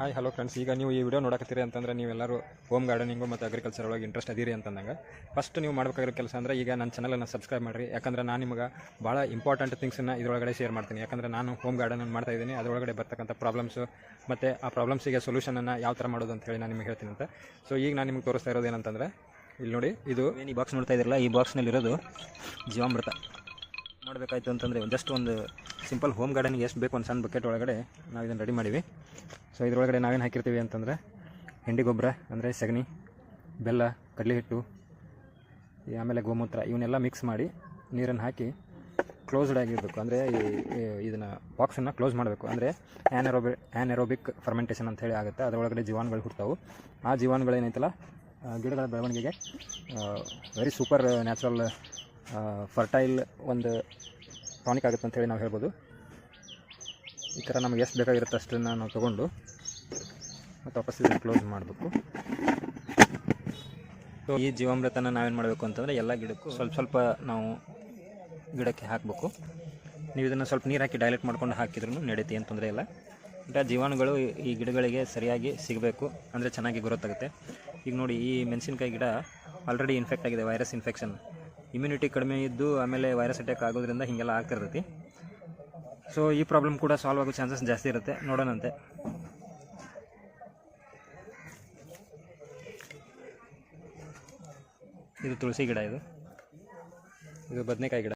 Hi hello friends, ಈಗ ನೀವು ಈ ವಿಡಿಯೋ ನೋಡಕತ್ತೀರಿ ಅಂತಂದ್ರೆ ನೀವೆಲ್ಲರೂ ಹೋಮ್ ಗಾರ್ಡನಿಂಗು ಮತ್ತು ಅಗ್ರಿಕಲ್ಚರ್ ಒಳಗೆ ಇಂಟ್ರೆಸ್ಟ್ ಅದೀರಿ ಅಂತಂದಾಗ ಫಸ್ಟ್ ನೀವು ಮಾಡಬೇಕಾಗಿರೋ ಕೆಲಸ ಅಂದರೆ ಈಗ ನನ್ನ ಚಾನಲನ್ನು ಸಬ್ಸ್ಕ್ರೈಬ್ ಮಾಡಿರಿ. ಯಾಕಂದರೆ ನಾನು ನಿಮಗೆ ಭಾಳ ಇಂಪಾರ್ಟೆಂಟ್ ಥಿಂಗ್ಸನ್ನು ಇದರೊಳಗಡೆ ಶೇರ್ ಮಾಡ್ತೀನಿ. ಯಾಕಂದರೆ ನಾನು ಹೋಮ್ ಗಾರ್ಡನ್ ಮಾಡ್ತಾ ಇದ್ದೀನಿ, ಅದರೊಳಗಡೆ ಬರ್ತಕ್ಕಂಥ ಪ್ರಾಬ್ಲಮ್ಸು ಮತ್ತು ಆ ಪ್ರಾಬ್ಲಮ್ಸಿಗೆ ಸೊಲ್ಯೂಷನನ್ನು ಯಾವ ಥರ ಮಾಡೋದು ಅಂತ ಹೇಳಿ ನಾನು ನಿಮಗೆ ಹೇಳ್ತೀನಿ ಅಂತ. ಸೊ ಈಗ ನಾನು ನಿಮಗೆ ತೋರಿಸ್ತಾ ಇರೋದು ಏನಂತಂದರೆ, ಇಲ್ಲಿ ನೋಡಿ, ಇದು ಏನು ಈ ಬಾಕ್ಸ್ ನೋಡ್ತಾ ಇದ್ದಿರಲ್ಲ, ಈ ಬಾಕ್ಸ್ನಲ್ಲಿರೋದು ಜೀವಾಮೃತ. ಮಾಡಬೇಕಾಯ್ತು ಅಂತಂದರೆ ಜಸ್ಟ್ ಒಂದು ಸಿಂಪಲ್ ಹೋಮ್ ಗಾರ್ಡನಿಗೆ ಎಷ್ಟು ಬೇಕು ಒಂದು ಸಣ್ಣ ಬಕೆಟ್ ಒಳಗಡೆ ನಾವು ಇದನ್ನು ರೆಡಿ ಮಾಡಿವಿ. ಸೊ ಇದರೊಳಗಡೆ ನಾವೇನು ಹಾಕಿರ್ತೀವಿ ಅಂತಂದರೆ ಹೆಂಡಿ ಗೊಬ್ಬರ ಅಂದರೆ ಸಗಣಿ, ಬೆಲ್ಲ, ಕಡಲೆ ಹಿಟ್ಟು, ಆಮೇಲೆ ಗೋಮೂತ್ರ ಇವನ್ನೆಲ್ಲ ಮಿಕ್ಸ್ ಮಾಡಿ ನೀರನ್ನು ಹಾಕಿ ಕ್ಲೋಸ್ಡ್ ಆಗಿರಬೇಕು. ಅಂದರೆ ಇದನ್ನು ಬಾಕ್ಸನ್ನು ಕ್ಲೋಸ್ ಮಾಡಬೇಕು. ಅಂದರೆ ಆ್ಯನರೋಬಿಕ್ ಫರ್ಮೆಂಟೇಷನ್ ಅಂತ ಹೇಳಿ ಆಗುತ್ತೆ. ಅದರೊಳಗಡೆ ಜೀವಾಣುಗಳು ಹುಡ್ತಾವೆ. ಆ ಜೀವಾಣುಗಳೇನೈತಲ್ಲ ಗಿಡಗಳ ಬೆಳವಣಿಗೆಗೆ ವೆರಿ ಸೂಪರ್ ನ್ಯಾಚುರಲ್ ಫರ್ಟೈಲ್ ಒಂದು ಟಾನಿಕ್ ಆಗುತ್ತೆ ಅಂತೇಳಿ ನಾವು ಹೇಳ್ಬೋದು. ಈ ಥರ ನಮಗೆ ಎಷ್ಟು ಬೇಕಾಗಿರುತ್ತೆ ಅಷ್ಟನ್ನು ನಾವು ತೊಗೊಂಡು ಮತ್ತು ವಾಪಸ್ ಇದನ್ನು ಕ್ಲೋಸ್ ಮಾಡಬೇಕು. ಸೊ ಈ ಜೀವಾಮೃತನ ನಾವೇನು ಮಾಡಬೇಕು ಅಂತಂದರೆ ಎಲ್ಲ ಗಿಡಕ್ಕೂ ಸ್ವಲ್ಪ ಸ್ವಲ್ಪ ನಾವು ಗಿಡಕ್ಕೆ ಹಾಕಬೇಕು. ನೀವು ಇದನ್ನು ಸ್ವಲ್ಪ ನೀರು ಹಾಕಿ ಡೈಲೆಟ್ ಮಾಡ್ಕೊಂಡು ಹಾಕಿದ್ರೂ ನಡೀತಿ, ಏನು ತೊಂದರೆ ಇಲ್ಲ. ಬಟ್ ಆ ಜೀವಾಣುಗಳು ಈ ಗಿಡಗಳಿಗೆ ಸರಿಯಾಗಿ ಸಿಗಬೇಕು, ಅಂದರೆ ಚೆನ್ನಾಗಿ ಗ್ರೋತ್ ಆಗುತ್ತೆ. ಈಗ ನೋಡಿ, ಈ ಮೆಣಸಿನ್ಕಾಯಿ ಗಿಡ ಆಲ್ರೆಡಿ ಇನ್ಫೆಕ್ಟ್ ಆಗಿದೆ, ವೈರಸ್ ಇನ್ಫೆಕ್ಷನ್. ಇಮ್ಯುನಿಟಿ ಕಡಿಮೆ ಇದ್ದು ಆಮೇಲೆ ವೈರಸ್ ಅಟ್ಯಾಕ್ ಆಗೋದ್ರಿಂದ ಹೀಗೆಲ್ಲ ಆಗ್ತಿರ್ತೈತಿ. ಸೊ ಈ ಪ್ರಾಬ್ಲಮ್ ಕೂಡ ಸಾಲ್ವ್ ಆಗೋ ಚಾನ್ಸಸ್ ಜಾಸ್ತಿ ಇರುತ್ತೆ. ನೋಡೋಣಂತೆ. ಇದು ತುಳಸಿ ಗಿಡ, ಇದು ಬದನೆಕಾಯಿ ಗಿಡ.